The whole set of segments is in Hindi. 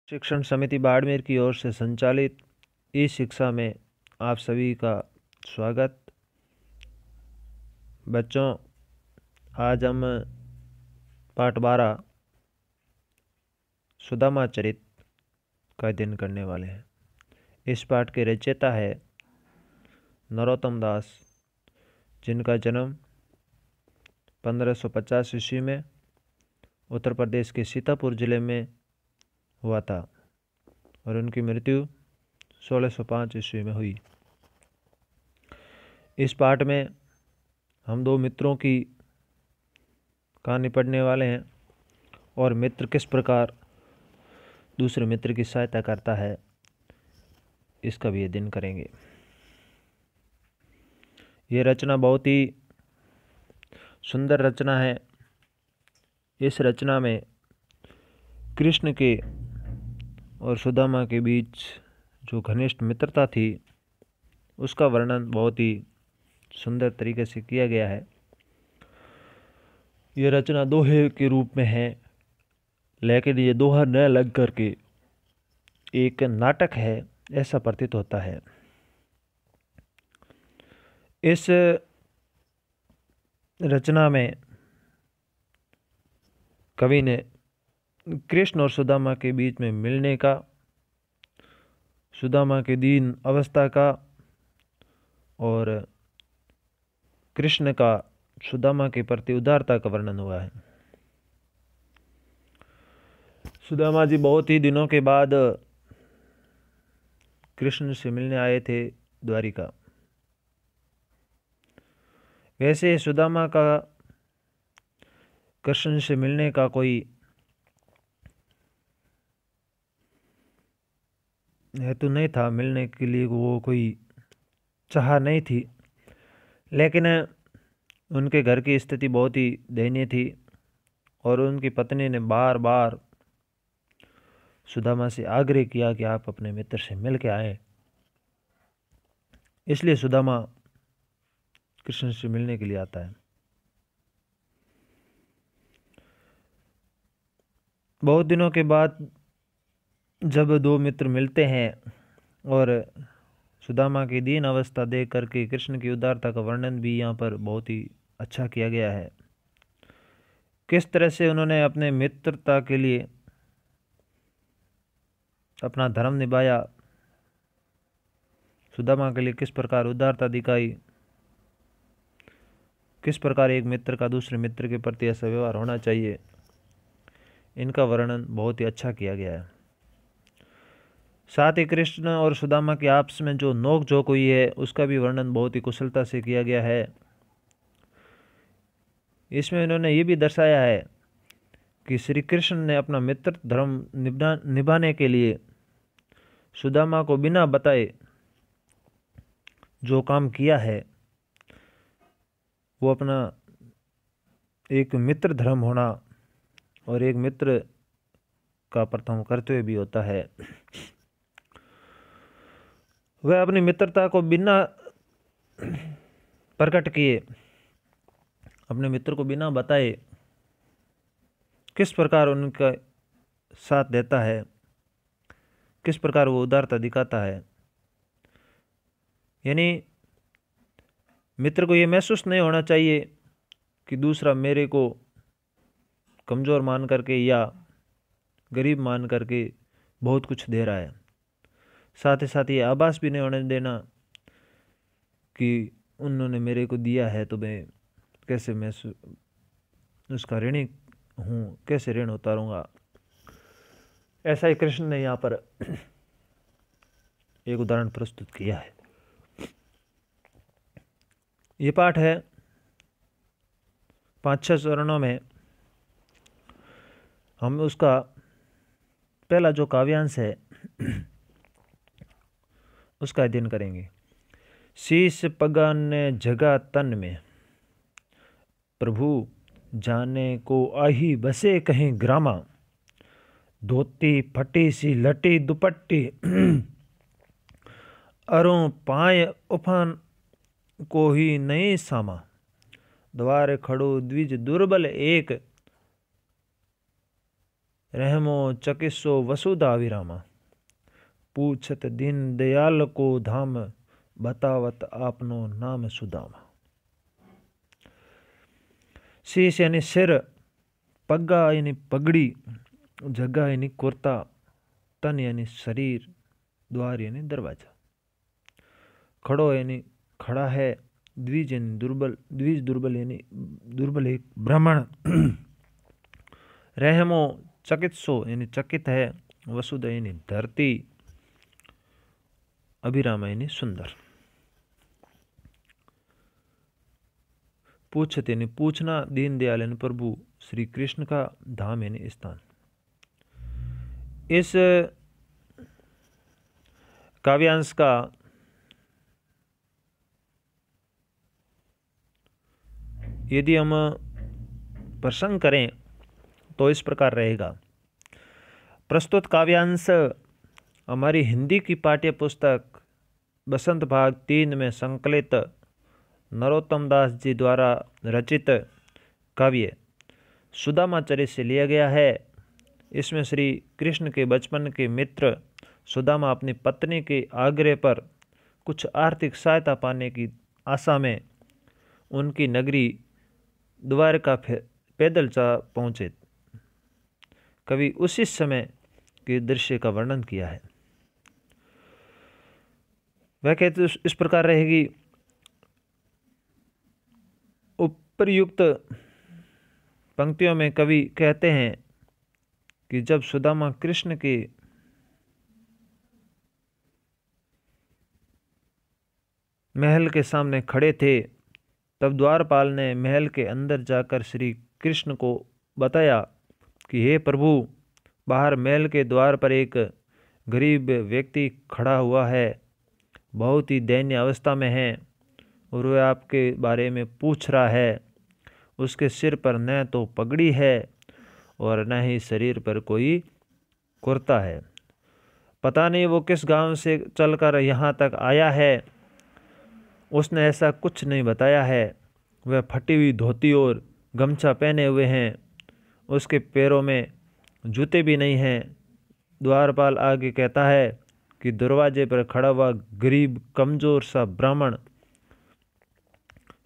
शिक्षण समिति बाड़मेर की ओर से संचालित ई शिक्षा में आप सभी का स्वागत। बच्चों, आज हम पाठ 12 सुदामा चरित का अध्ययन करने वाले हैं। इस पाठ के रचयिता है नरोत्तम दास, जिनका जन्म 1550 ईस्वी में उत्तर प्रदेश के सीतापुर जिले में हुआ था और उनकी मृत्यु 1605 ईस्वी में हुई। इस पाठ में हम दो मित्रों की कहानी पढ़ने वाले हैं और मित्र किस प्रकार दूसरे मित्र की सहायता करता है, इसका भी अध्ययन करेंगे। ये रचना बहुत ही सुंदर रचना है। इस रचना में कृष्ण के और सुदामा के बीच जो घनिष्ठ मित्रता थी, उसका वर्णन बहुत ही सुंदर तरीके से किया गया है। ये रचना दोहे के रूप में है, लेकिन ये दोहा न लग करके एक नाटक है, ऐसा प्रतीत होता है। इस रचना में कवि ने कृष्ण और सुदामा के बीच में मिलने का, सुदामा के दीन अवस्था का और कृष्ण का सुदामा के प्रति उदारता का वर्णन हुआ है। सुदामा जी बहुत ही दिनों के बाद कृष्ण से मिलने आए थे द्वारिका। वैसे सुदामा का कृष्ण से मिलने का कोई हेतु नहीं था, मिलने के लिए वो कोई चाह नहीं थी, लेकिन उनके घर की स्थिति बहुत ही दयनीय थी और उनकी पत्नी ने बार बार सुदामा से आग्रह किया कि आप अपने मित्र से मिल के आए। इसलिए सुदामा कृष्ण से मिलने के लिए आता है। बहुत दिनों के बाद जब दो मित्र मिलते हैं और सुदामा की दीन अवस्था देख करके कृष्ण की उदारता का वर्णन भी यहाँ पर बहुत ही अच्छा किया गया है। किस तरह से उन्होंने अपने मित्रता के लिए अपना धर्म निभाया, सुदामा के लिए किस प्रकार उदारता दिखाई, किस प्रकार एक मित्र का दूसरे मित्र के प्रति ऐसा व्यवहार होना चाहिए, इनका वर्णन बहुत ही अच्छा किया गया है। साथ ही कृष्ण और सुदामा के आपस में जो नोक झोंक हुई है, उसका भी वर्णन बहुत ही कुशलता से किया गया है। इसमें इन्होंने ये भी दर्शाया है कि श्री कृष्ण ने अपना मित्र धर्म निभाने के लिए सुदामा को बिना बताए जो काम किया है, वो अपना एक मित्र धर्म होना और एक मित्र का प्रथम कर्तव्य भी होता है। वह अपनी मित्रता को बिना प्रकट किए, अपने मित्र को बिना बताए किस प्रकार उनका साथ देता है, किस प्रकार वो उदारता दिखाता है। यानी मित्र को ये महसूस नहीं होना चाहिए कि दूसरा मेरे को कमज़ोर मान करके या गरीब मान करके बहुत कुछ दे रहा है। साथ ही साथ ये आभास भी नहीं होने देना कि उन्होंने मेरे को दिया है तो मैं कैसे उसका ऋणी हूँ, कैसे ऋण उतारूंगा। ऐसा ही कृष्ण ने यहाँ पर एक उदाहरण प्रस्तुत किया है। ये पाठ है 5-6 चरणों में। हम उसका पहला जो काव्यांश है उसका अध्ययन करेंगे। शीश पगा ने जगा तन में, प्रभु जाने को आही बसे कहीं ग्रामा। धोती फटी सी लटी दुपट्टी, अरों पाए उफान को ही नहीं सामा। द्वार खड़ो द्विज दुर्बल एक, रहमो चकिसो वसुधा विरामा। पूछत दीन दयाल को धाम, बतावत आपनो नाम सुदामा। शीश यानी सिर, पग्गा यानी पगड़ी, जग्गा यानी कुर्ता, तन यानी शरीर, द्वार यानी दरवाजा। खड़ो यानी खड़ा है, द्विज यानी दुर्बल, द्विज दुर्बल यानी दुर्बल एक ब्राह्मण। रहमो चकित्सो यानी चकित है, वसुधा यानी धरती, अभिरामा यानी सुंदर। पूछत यानी पूछना, दीन दयाल यानी प्रभु श्री कृष्ण का धाम यानी स्थान। इस काव्यांश का यदि हम प्रसंग करें तो इस प्रकार रहेगा। प्रस्तुत काव्यांश हमारी हिंदी की पाठ्य पुस्तक बसंत भाग 3 में संकलित नरोत्तम दास जी द्वारा रचित काव्य सुदामाचर्य से लिया गया है। इसमें श्री कृष्ण के बचपन के मित्र सुदामा अपनी पत्नी के आग्रह पर कुछ आर्थिक सहायता पाने की आशा में उनकी नगरी द्वारका पैदल चा पहुँचे। कवि उसी समय के दृश्य का वर्णन किया है। वह कहते इस प्रकार रहेगी। उपरयुक्त पंक्तियों में कवि कहते हैं कि जब सुदामा कृष्ण के महल के सामने खड़े थे, तब द्वारपाल ने महल के अंदर जाकर श्री कृष्ण को बताया कि हे प्रभु, बाहर महल के द्वार पर एक गरीब व्यक्ति खड़ा हुआ है, बहुत ही दयनीय अवस्था में है और वह आपके बारे में पूछ रहा है। उसके सिर पर न तो पगड़ी है और न ही शरीर पर कोई कुर्ता है। पता नहीं वो किस गांव से चलकर यहाँ तक आया है। उसने ऐसा कुछ नहीं बताया है। वह फटी हुई धोती और गमछा पहने हुए हैं। उसके पैरों में जूते भी नहीं हैं। द्वारपाल आगे कहता है कि दरवाजे पर खड़ा हुआ गरीब कमजोर सा ब्राह्मण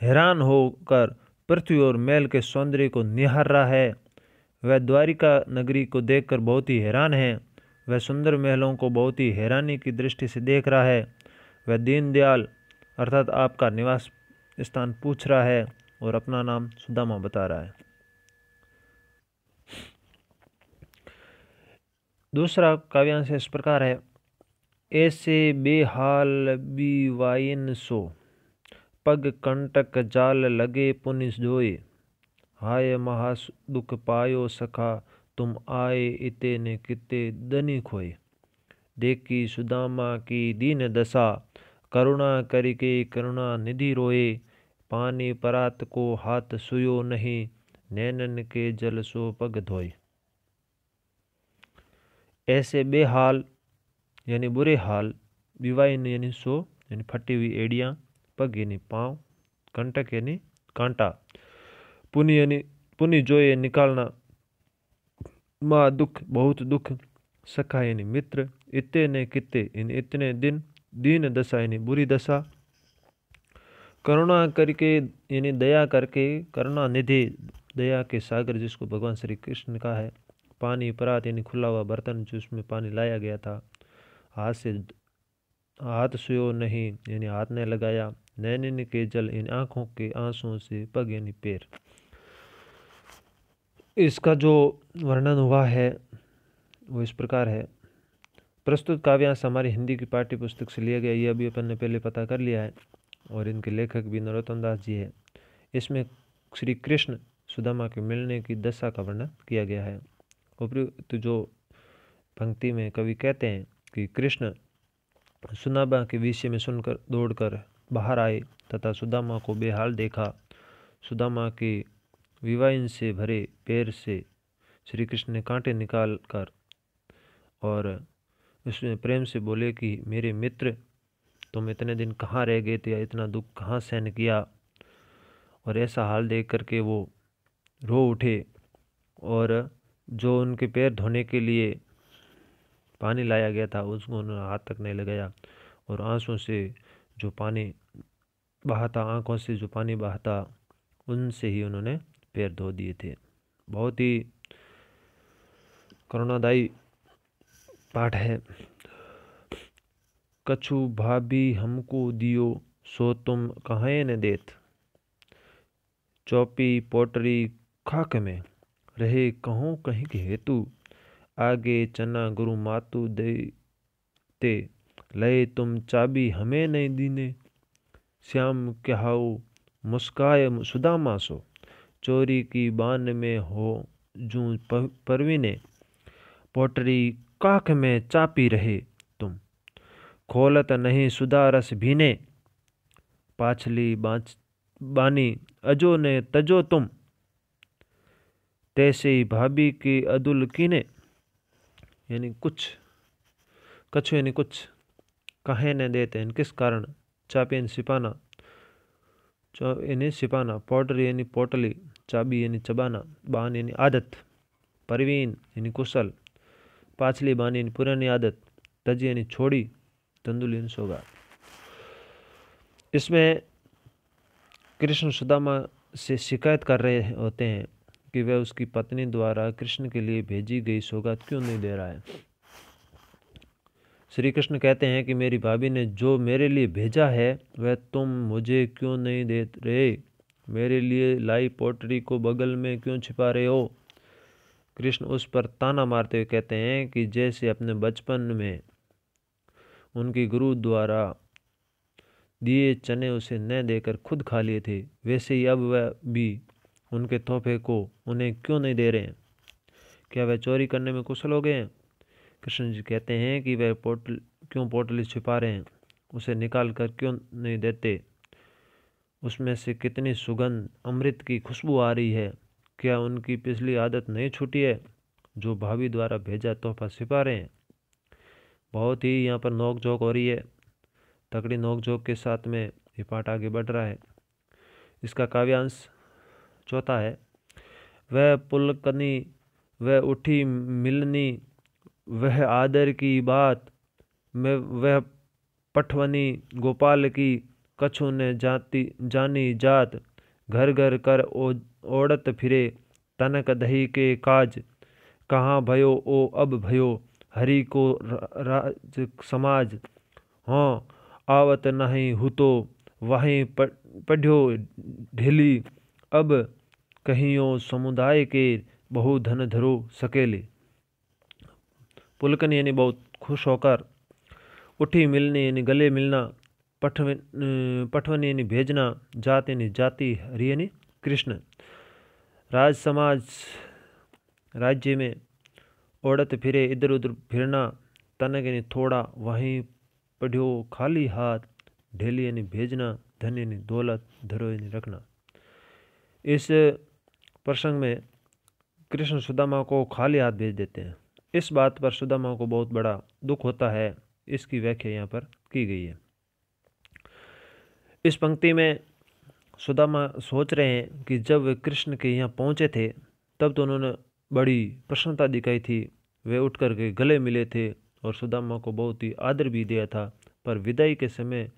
हैरान होकर पृथ्वी और महल के सौंदर्य को निहार रहा है। वह द्वारिका नगरी को देखकर बहुत ही हैरान है। वह सुंदर महलों को बहुत ही हैरानी की दृष्टि से देख रहा है। वह दीनदयाल अर्थात आपका निवास स्थान पूछ रहा है और अपना नाम सुदामा बता रहा है। दूसरा काव्यांश इस प्रकार है। ऐसे बेहाल बीवाइन सो, पग कंटक जाल लगे पुनिस जोए। हाय महा दुख पायो सखा, तुम आए इते ने किते दनी खोए। देखी सुदामा की दीन दशा, करुणा करके करुणा निधि रोए। पानी परात को हाथ सुयो नहीं, नैनन के जल सो पग धोए। ऐसे बेहाल यानी बुरे हाल, विवाइन यानी सो यानी फटी हुई एड़ियाँ, पग यानी पाँव, कंटक यानी कांटा, पुनि यानी पुनि जोए निकालना, माँ दुख बहुत दुख, सखा यानी मित्र, इत्ते ने कित्ते यानी इतने दिन, दीन दशा यानी बुरी दशा, करुणा करके यानी दया करके, करुणा निधि दया के सागर जिसको भगवान श्री कृष्ण का है, पानी परात यानी खुला हुआ बर्तन जिसमें पानी लाया गया था, हाथ सुयो नहीं यानी हाथ ने लगाया, नैनन के जल इन आँखों के आंसुओं से, पग यानी पैर। इसका जो वर्णन हुआ है वो इस प्रकार है। प्रस्तुत काव्यांश हमारी हिंदी की पाठ्य पुस्तक से लिया गया, ये अभी अपन ने पहले पता कर लिया है और इनके लेखक भी नरोत्तम दास जी है। इसमें श्री कृष्ण सुदामा के मिलने की दशा का वर्णन किया गया है। उपयुक्त जो पंक्ति में कवि कहते हैं कि कृष्ण सुदामा के विषय में सुनकर दौड़कर बाहर आए तथा सुदामा को बेहाल देखा। सुदामा के विवाइन से भरे पैर से श्री कृष्ण ने कांटे निकाल कर और उसमें प्रेम से बोले कि मेरे मित्र, तुम इतने दिन कहाँ रह गए थे, इतना दुख कहाँ सहन किया। और ऐसा हाल देख करके वो रो उठे और जो उनके पैर धोने के लिए पानी लाया गया था उसको उन्होंने हाथ तक नहीं लगाया, और आंसुओं से जो पानी बहाता, आंखों से जो पानी बहाता, उनसे ही उन्होंने पैर धो दिए थे। बहुत ही करुणादायी पाठ है। कछु भाभी हमको दियो, सो तुम कहे न देत। चौपी पोटरी खाक में, रहे कहूँ कहीं के हेतु। आगे चना गुरु मातु देते, लय तुम चाबी हमें नहीं दीने। श्याम कहाओ मुस्काय सुदामा सो, चोरी की बान में हो जूं परवीने। पोटरी काख में चापी रहे तुम, खोलत नहीं सुधा रस भीने। पाछली बानी अजो ने तजो तुम, तैसे ही भाभी की अदुल कीने। यानी कुछ, कछु यानी कुछ, कहे न देते हैं किस कारण, चापी यानी सिपाना, यानी सिपाना, पोटरी यानी पोटली, चाबी यानी चबाना, बान यानी आदत, परवीन यानी कुशल, पाछली बानी यानी पुरानी आदत, तज यानी छोड़ी, तंदुल यानी सौगात। इसमें कृष्ण सुदामा से शिकायत कर रहे होते हैं कि वह उसकी पत्नी द्वारा कृष्ण के लिए भेजी गई सौगात क्यों नहीं दे रहा है। श्री कृष्ण कहते हैं कि मेरी भाभी ने जो मेरे लिए भेजा है वह तुम मुझे क्यों नहीं दे रहे, मेरे लिए लाई पोटरी को बगल में क्यों छिपा रहे हो। कृष्ण उस पर ताना मारते हुए कहते हैं कि जैसे अपने बचपन में उनकी गुरु द्वारा दिए चने उसे न देकर खुद खा लिए थे, वैसे ही अब वह भी उनके तोहफे को उन्हें क्यों नहीं दे रहे हैं। क्या वह चोरी करने में कुशल हो गए हैं। कृष्ण जी कहते हैं कि वह क्यों पोटली छिपा रहे हैं, उसे निकाल कर क्यों नहीं देते। उसमें से कितनी सुगंध अमृत की खुशबू आ रही है। क्या उनकी पिछली आदत नहीं छूटी है जो भाभी द्वारा भेजा तोहफा छिपा रहे हैं। बहुत ही यहाँ पर नोक झोंक हो रही है, तगड़ी नोक झोंक के साथ में ये पाठ आगे बढ़ रहा है। इसका काव्यांश चौथा है। वह पुलकनी वह उठी मिलनी, वह आदर की बात में वह पठवनी गोपाल की। कछु ने जानी जात, घर घर कर ओढ़त फिरे। तनक दही के काज, कहाँ भयो ओ अब भयो। हरि को राज समाज, हाँ आवत नहीं हुतो। वहीं पढ़्यो ढिली, अब कहियो समुदाय के। बहु धन धरो सकेले। पुलकन यानी बहुत खुश होकर, उठी मिलने यानी गले मिलना, पठवन यानी भेजना, जात यानी जाति, हरि यानी कृष्ण। राज समाज राज्य में, ओढ़त फिरे इधर उधर फिरना, तनक यानी थोड़ा, वहीं पढ़्यो खाली हाथ, ढेली यानी भेजना, धन यानी दौलत, धरो यानी रखना। इस प्रसंग में कृष्ण सुदामा को खाली हाथ भेज देते हैं। इस बात पर सुदामा को बहुत बड़ा दुख होता है। इसकी व्याख्या यहाँ पर की गई है। इस पंक्ति में सुदामा सोच रहे हैं कि जब वे कृष्ण के यहाँ पहुँचे थे तब तो उन्होंने बड़ी प्रसन्नता दिखाई थी, वे उठ कर के गले मिले थे और सुदामा को बहुत ही आदर भी दिया था। पर विदाई के समय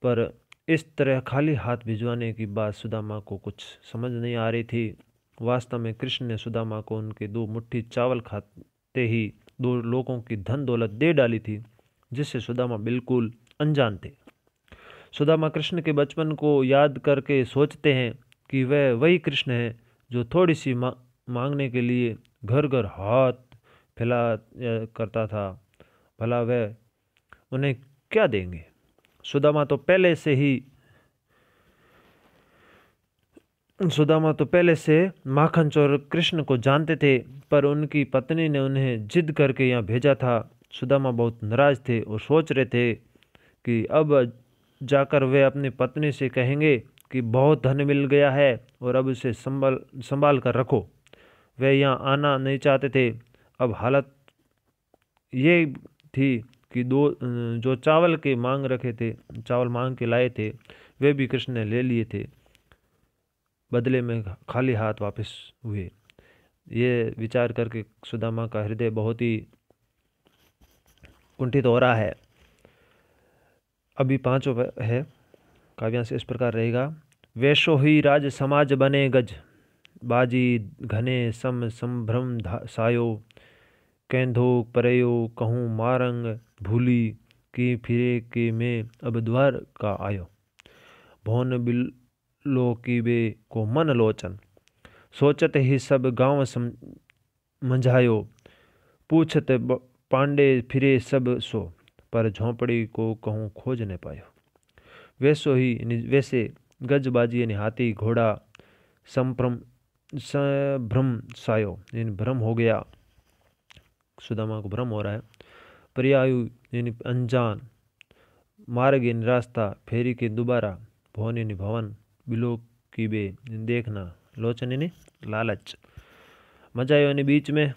पर इस तरह खाली हाथ भिजवाने की बात सुदामा को कुछ समझ नहीं आ रही थी। वास्तव में कृष्ण ने सुदामा को उनके 2 मुट्ठी चावल खाते ही 2 लोगों की धन दौलत दे डाली थी, जिससे सुदामा बिल्कुल अनजान थे। सुदामा कृष्ण के बचपन को याद करके सोचते हैं कि वह वही कृष्ण है जो थोड़ी सी मांगने के लिए घर घर हाथ फैला करता था। भला वह उन्हें क्या देंगे। सुदामा तो पहले से माखन चोर कृष्ण को जानते थे, पर उनकी पत्नी ने उन्हें जिद करके यहाँ भेजा था। सुदामा बहुत नाराज थे और सोच रहे थे कि अब जाकर वे अपनी पत्नी से कहेंगे कि बहुत धन मिल गया है और अब उसे संभाल कर रखो। वे यहाँ आना नहीं चाहते थे। अब हालत ये थी कि 2 जो चावल मांग के लाए थे, वे भी कृष्ण ने ले लिए थे। बदले में खाली हाथ वापस हुए। ये विचार करके सुदामा का हृदय बहुत ही कुंठित हो रहा है। अभी 5वां है काव्यांश इस प्रकार रहेगा। वैसो ही राज समाज बने गज, बाजी घने सम संभ्रम सायो, कैंधो परयो कहूँ मारंग भूली, की फिरे के मैं अब द्वार का आयो, भौन बिलो की बे को मन लोचन, सोचत ही सब गांव समझायो, पूछत पांडे फिरे सब सो, पर झोंपड़ी को कहूँ खोज न पायो। वैसो ही वैसे गजबाजी यानी हाथी घोड़ा, संभ्रम सायो यानी भ्रम हो गया, सुदामा को भ्रम हो रहा है। पर्यायु यानी अनजान, मार्ग यानी रास्ता, फेरी के दोबारा, भवन यानी भवन, बिलो की बे देखना, लोचन यानी लालच, मजायो यानी बीच में,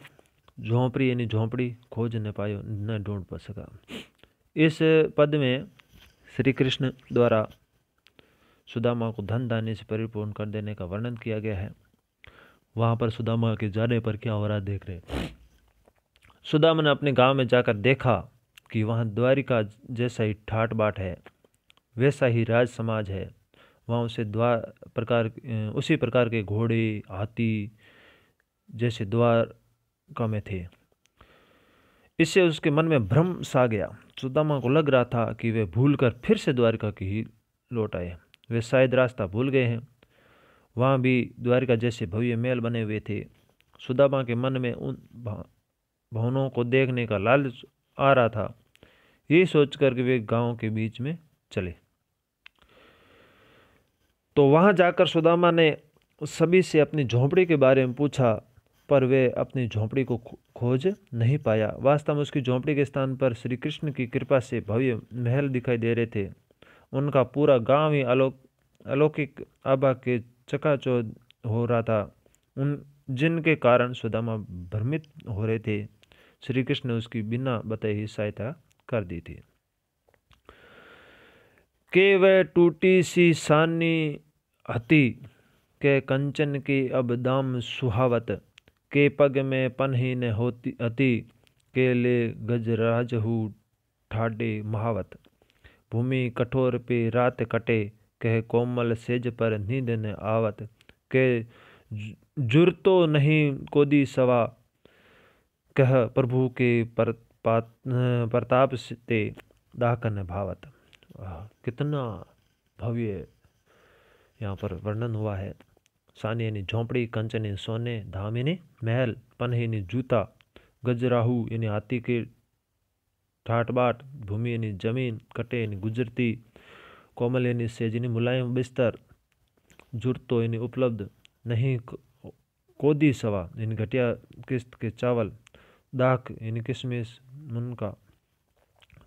झोंपड़ी यानी झोंपड़ी, खोज न पायो न ढूंढ पा सका। इस पद में श्री कृष्ण द्वारा सुदामा को धन धान्य से परिपूर्ण कर देने का वर्णन किया गया है। वहां पर सुदामा के जाने पर क्या हो रहा देख रहे। सुदामा ने अपने गांव में जाकर देखा कि वहां द्वारिका जैसा ही ठाट बाट है, वैसा ही राज समाज है। वहाँ उसी प्रकार के घोड़े हाथी जैसे द्वारका में थे। इससे उसके मन में भ्रम सा गया। सुदामा को लग रहा था कि वे भूलकर फिर से द्वारिका की ही लौट आए, वे शायद रास्ता भूल गए हैं। वहाँ भी द्वारिका जैसे भव्य महल बने हुए थे। सुदामा के मन में उन भवनों को देखने का लालच आ रहा था। यही सोचकर कि वे गांव के बीच में चले। तो वहां जाकर सुदामा ने सभी से अपनी झोंपड़ी के बारे में पूछा, पर वे अपनी झोंपड़ी को खोज नहीं पाया। वास्तव में उसकी झोंपड़ी के स्थान पर श्री कृष्ण की कृपा से भव्य महल दिखाई दे रहे थे। उनका पूरा गांव ही अलौकिक आभा के चकाचौंध हो रहा था, उन जिनके कारण सुदामा भ्रमित हो रहे थे। श्री कृष्ण ने उसकी बिना बताए ही सहायता कर दी थी। के वह टूटी सी सानी हती, के कंचन की अब दाम सुहावत, के पग में पन्ही न होती अति, के ले गजराजहू ठाडे महावत, भूमि कठोर पे रात कटे, कह कोमल सेज पर नींद न आवत, के जुरतो नहीं कोदी सवा, कह प्रभु के प्रताप ते दाकन भावत। कितना भव्य यहाँ पर वर्णन हुआ है। सानी यानी झोंपड़ी, कंचन यानी सोने, धाम यानी महल, पन यानी जूता, गजराहू यानी हाथी के ठाट-बाट, भूमि यानी जमीन, कटे यानी गुजरती, कोमल यानी सेज यानी मुलायम बिस्तर, जुरतो यानी उपलब्ध, नहीं कोदी सवा यानी घटिया किस्त के चावल, दाख यानी किशमिश मुनका,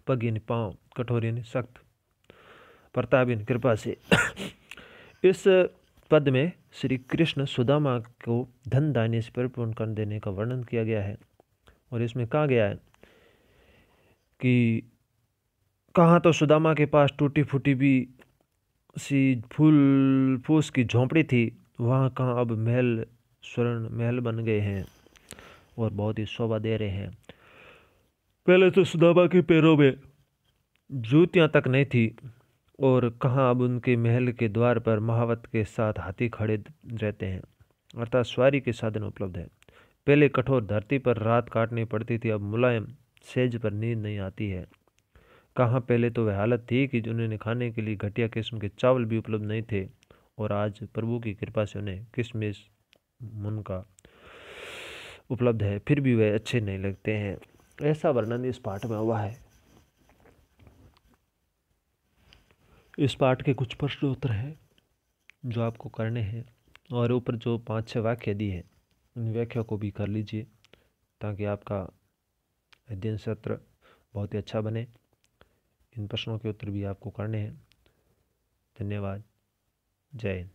पग यानी पाँव, कठोर यानी सख्त, प्रताप यानी कृपा से। इस पद में श्री कृष्ण सुदामा को धन धान्य से परिपूर्ण कर देने का वर्णन किया गया है। और इसमें कहा गया है कि कहाँ तो सुदामा के पास टूटी फूटी भी सी फूल फूस की झोंपड़ी थी, वहाँ कहाँ अब महल स्वर्ण महल बन गए हैं और बहुत ही शोभा दे रहे हैं। पहले तो सुदामा के पैरों में जूतियाँ तक नहीं थी, और कहाँ अब उनके महल के द्वार पर महावत के साथ हाथी खड़े रहते हैं, अर्थात सवारी के साधन उपलब्ध है। पहले कठोर धरती पर रात काटनी पड़ती थी, अब मुलायम सेज पर नींद नहीं आती है। कहाँ पहले तो वह हालत थी कि उन्हें खाने के लिए घटिया किस्म के चावल भी उपलब्ध नहीं थे, और आज प्रभु की कृपा से उन्हें किशमिश मुनका उपलब्ध है, फिर भी वह अच्छे नहीं लगते हैं। ऐसा वर्णन इस पाठ में हुआ है। इस पाठ के कुछ प्रश्न उत्तर हैं जो आपको करने हैं, और ऊपर जो 5-6 वाक्य दी है उन व्याख्या को भी कर लीजिए, ताकि आपका अध्ययन सत्र बहुत ही अच्छा बने। इन प्रश्नों के उत्तर भी आपको करने हैं। धन्यवाद। जय हिंद।